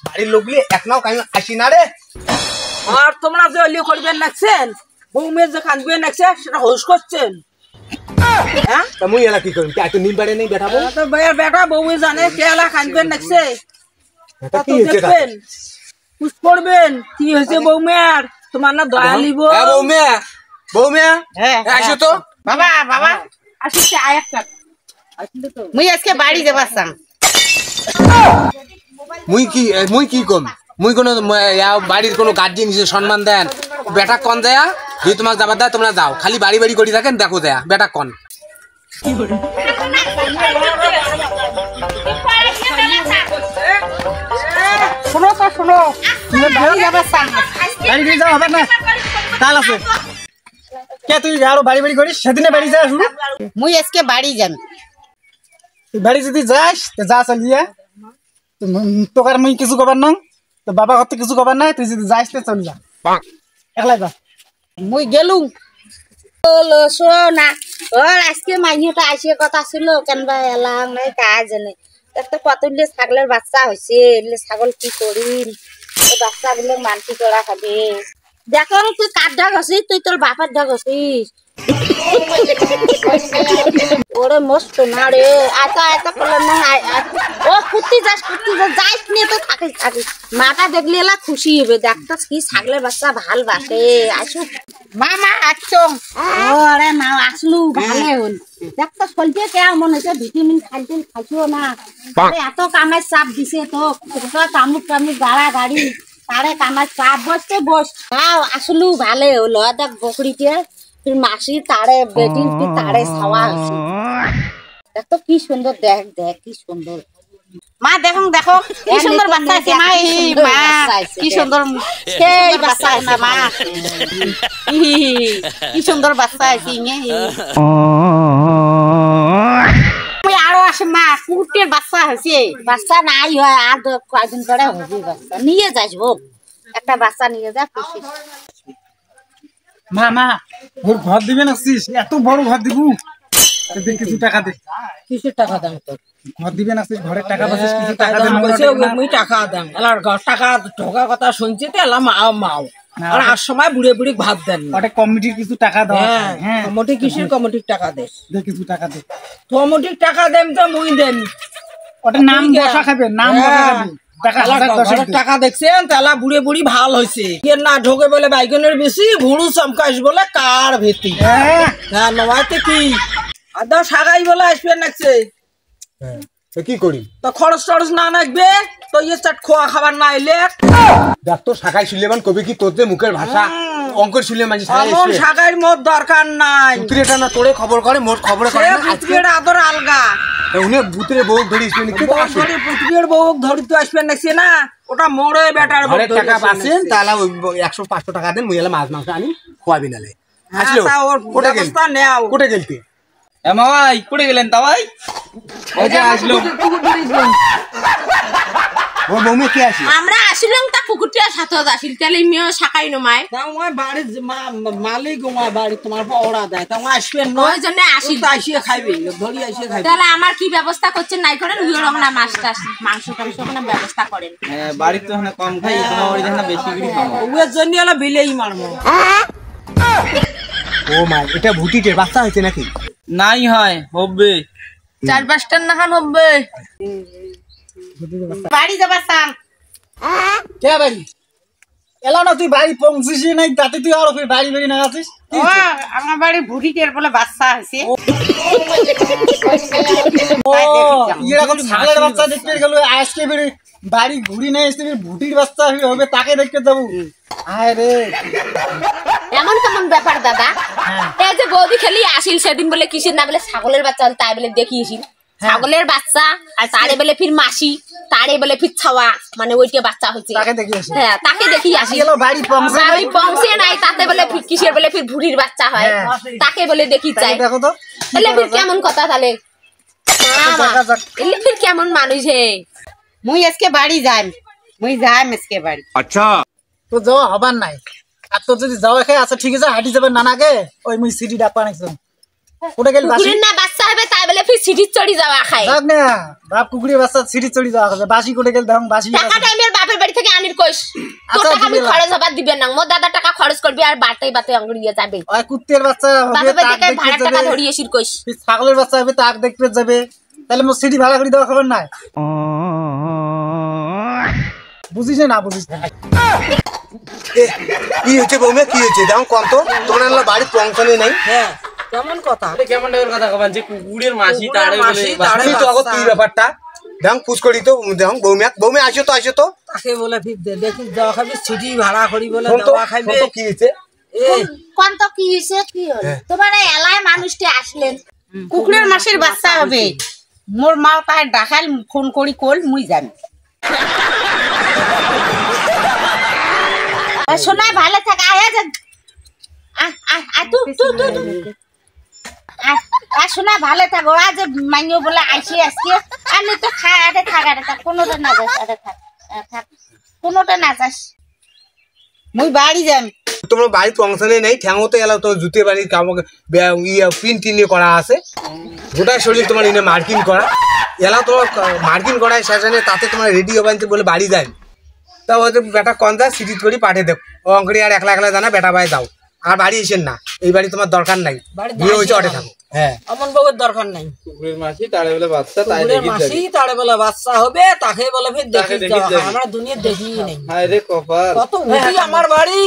বাড়ির লোকগুলি এক নাও কাই আসি না রে। আর তোমরা যে অলি করবেন লাগছেন বউ মেয়ে যে কাঁদবেন লাগছে সেটা হোস করছেন। হ্যাঁ তা মুই এলা কি করব? কি এত নিম বাড়ি নেই বেটাবো? তো ভাইয়ের বেটা বউ জানে কেলা কাঁদবেন লাগছে এটা কি হচ্ছে? দেখবেন পুষ করবেন কি হয়েছে বউ মেয়ের তোমার না দয়া লিব। হ্যাঁ বউ মেয়ে, বউ মেয়ে হ্যাঁ আসো তো। বাবা বাবা আসছে আয় একটা মুই আজকে বাড়ি যাবার চাম। মুই কি কম? মুই কোন বাড়ির কোনো গার্জিয়ান হিসেবে সম্মান দেন? বেটা কন দেয়া যদি তোমাকে যাবার দেয় তোমরা যাও, খালি বাড়ি বাড়ি করি থাকেন দেখো দেয়া বেটা কন। শোনো তো শোনো বাড়ি যাবার চাম। বাড়ি বাড়ি যাওয়া হবে না, কাল আছে। কে তুই আরো বাড়ি বাড়ি করিস? সেদিনে বাড়ি যা শুরু। মুই আজকে বাড়ি যাম। তুই বাড়ি যদি যাস তো যা চলিয়ে, তোকে আর মুই কিছু কবার না, তো বাবা ঘর থেকে কিছু কবার নাই। তুই যদি যাস তো চল যা, একলাই যা। মুই গেলুম। বলো শোনা ওর আজকে মাইনেটা আসিয়ে কথা ছিল কেনবা এলাম নাই কাজ নেই। একটা কতগুলো ছাগলের বাচ্চা হয়েছে, এগুলো ছাগল কি করিম? ওই বাচ্চাগুলো মানসি করা খাবে। দেখো তুই কার ঢাক আছিস? তুই তোর বাপের ঢাক আছিস। ওরে মস্ত না রে, আতা আতা করলাম না। ও কুর্তি যাস যাইস নিয়ে তো থাকিস মাটা দেখলে এলা খুশি হবে। দেখতাস কি ছাগলের বাচ্চা ভাল বাসে। আসুক মামা আসছো। ওরে মা আসলু ভালে হল। দেখতাস ফলতে কেমন হয়েছে, ভিটামিন খাইছিও না। এত কামের চাপ দিছে তো কামুক গাড়া গাড়ি তারে কামার চাপ বসতে বস আসলু ভালে হলো। দেখ বকরিতে মাসি তারে বেটিং তারে ছাওয়া হয়েছে। দেখ তো কি সুন্দর, দেখ দেখ কি সুন্দর। মা দেখো দেখো কি সুন্দর বাচ্চা আছে মা। এই মা কি সুন্দর সেই বাচ্চা আছে মা। কি সুন্দর বাচ্চা আছে আরো আসে মা। কুকুরটির বাচ্চা হয়েছে, বাচ্চা নাই হয় আর কয়েকদিন পরে হবে বাচ্চা। নিয়ে যাস হোক একটা বাচ্চা নিয়ে যা খুশি। মা মা ওর ঘর দিবে না? এত বড় ঘর দিব, কিছু টাকা দে। কিসের টাকা দাম তোর? ঘর দিবে না? ঘরের টাকা পাচ্ছিস, কিছু টাকা দে। মুই টাকা দাম এলার টাকা ঢোকা কথা শুনছি তো এলা মাও মাও আর আর সময় বুড়ে বুড়ি ভাত দেন না। ওটা কমিটির কিছু টাকা দাও। হ্যাঁ কমিটি কিসের কমিটির টাকা দে? দে কিছু টাকা দে। কমিটির টাকা দেন তো মুই দেন। ওটা নাম বসা খাবে, নাম বসা খাবে। টাকা দেখছেন তালা বুড়ে বুড়ি ভাল হয়েছে। না ঢোকে বলে বাইগনের বেশি, ভুড়ু চমকাইস বলে কার ভেতি। হ্যাঁ নয়তে কি আদা সাগাই বলে আসবেন নাকছে। কি করি তো খরচ টরচ না নাকবে তো ইয়ে চাট খোয়া খাবার না এলে দেখ তো শাখায় সুলেমান কবি কি তোর যে মুখের ভাষা অঙ্কর সুলে মাঝে শাখার মোট দরকার নাই। এটা না তোরে খবর করে, মোট খবর করে পুত্রের আদর আলগা। উনি ভূতের বউ ধরে পুত্রের বউ ধরি তো আসবেন নাকছে না, ওটা মোড়ে বেটার বউ টাকা পাচ্ছেন তাহলে 100-500 টাকা দেন, মুই এলা মাছ মাংস আনি খোয়াবি নালে। আসলো কোটে গেলতে এমাই কোটে গেলেন তা ভাই? ওই যে আসলো ও বউমে কি আসি আমরা আসিলাম তা কুকুরটির সাথে আসিল তাহলে মেয়ে শাখাই নমায় তাও বাড়ির মালিক বাড়ি তোমার ওরা দেয় তাও আসবেন না। ওই জন্য আসিল আসিয়ে খাইবে ধরি আসিয়ে খাইবে। তাহলে আমার কি ব্যবস্থা করছেন নাই করেন? ওরা মাছটা মাংস টাংস কোনো ব্যবস্থা করেন। হ্যাঁ বাড়ি তো এখানে কম খাই, তোমার বাড়ি এখানে বেশি করে খাবো। ওর জন্য এলা বিলেই মারমো। ও মা এটা ভুটিটের বাচ্চা হয়েছে নাকি? নাই হয় হবে 4-5টার নাখান হবে। বাড়ি যাবার চাম। কে বাড়ি এলা না? তুই বাড়ি পৌঁছিস নাই তাতে তুই আরো বাড়ি বাড়ি না আছিস? আমার বাড়ি ভুটিটের বলে বাচ্চা হয়েছে। এরকম ছাগলের বাচ্চা দেখতে গেল আজকে বেড়ে বাড়ি ঘুরি নাই এসে ভুটির বাচ্চা হবে তাকে দেখতে যাবো। আয় রে এমন কেমন ব্যাপার দাদা? এই যে বৌদি খেলি আসিল সেদিন বলে কিসের না বলে ছাগলের বাচ্চা হল তাই বলে দেখিয়েছিল। ছাগলের বাচ্চা তারে বলে ফির মাসি তারে বলে ফির ছাওয়া মানে ওইটা বাচ্চা হচ্ছে। হ্যাঁ তাকে দেখি আসি বাড়ি পৌঁছে নাই তাতে বলে কিসের বলে ফির ভুড়ির বাচ্চা হয় তাকে বলে দেখি চাই। দেখো তো তাহলে ফির কেমন কথা? তাহলে এলে ফির কেমন মানুষ হে? মুই আজকে বাড়ি যাই, মুই যাই আজকে বাড়ি। আচ্ছা তো যাওয়া হবার নাই। আর তোর যদি যাওয়া খাই আচ্ছা ঠিক আছে হাঁটি যাবেন নানাকে ওই মুই সিটি ডাক পানাইছো কোটে গেল বাসি না বাচ্চা হবে তাই বলে ফির সিটি চড়ি যাওয়া খাই। যাক না বাপ কুকুরের বাচ্চা সিটি চড়ি যাওয়া খাবে বাসি কোটে গেল দেখো বাসি টাকা টাইমের বাপের বানির কইস তো আচ্ছা, টাকা আমি দিবে না। খরচ হবার দিবেন না মোর দাদা টাকা খরচ করবি আর বাতে বাতে অঙ্গড়িয়ে যাবে ওই কুত্তের বাচ্চা হবে বাবা তাক থেকে দেখতে ভাড়া টাকা যাবে ধরিয়ে এসির কইস তুই ছাগলের বাচ্চা হবে তাক দেখতে যাবে তাহলে মোর সিটি ভাড়া করে দেওয়া খবর নাই বুঝিস না বুঝিস না এ, কি হয়েছে বৌমা কি হয়েছে দেখো কত তোমরা বাড়ির পৌঁছানে নাই হ্যাঁ কেমন কথা কেমন টাইপের কথা কবেন যে কুকুরের মাসি কুকুরের তারে মাসি, বলে তারে তুমি তো আগত কি ব্যাপারটা দেখো পুষ করি তো দেখো বৌমা আসো তো তাকে বলে ফির দেখি দেওয়া খাবি সিটি ভাড়া করি বলে শোন তো, দেওয়া খাইবে শোন তো কি হয়েছে এই কোন তো কি হইছে কি হলো তোমার এই এলায় মানুষটি আসলেন কুকুরের মাসের বাচ্চা হবে মোর মা তাই ডাকাল ফোন করি কল মুই জানি শোনা ভালো থাক আয়া যা শোনা ভালো থাক ওরা যে মাইও বলে আইসি আজকে আমি তো থাক কোনোটা না যাস থাক কোনোটা না যাস মুই বাড়ি যাম তোমার বাড়ির পৌঁছানে নেই ঠ্যাঙো তো এলাও তো জুতে বাড়ির কামক পিন টিনে করা আছে গোটা শরীর তোমার এনে মার্কিং করা এলাও তোমার মার্কিং করায় শেষে তাতে তোমার রেডি হবেন বলে বাড়ি যায় তা ওদের বেটা কন যায় সিটি করি পাঠিয়ে দেব ও অঙ্কড়ি আর একলা একলা জানা বেটা ভাই দাও আর বাড়ি এসেন না এই বাড়ি তোমার দরকার নাই বিয়ে হয়েছে অটে থাকো হ্যাঁ অমন বাবুর দরকার নাই কুকুরের মাসি তারে বলে বাচ্চা তাই কুকুরের দেখি মাসি তারে বলে বাচ্চা হবে তাকে বলে ফির দেখি দেখি দেওয়া যাবি। খায়। আমরা দুনিয়া দেখি নাই হায় রে কপাল কত বুদ্ধি আমার বাড়ি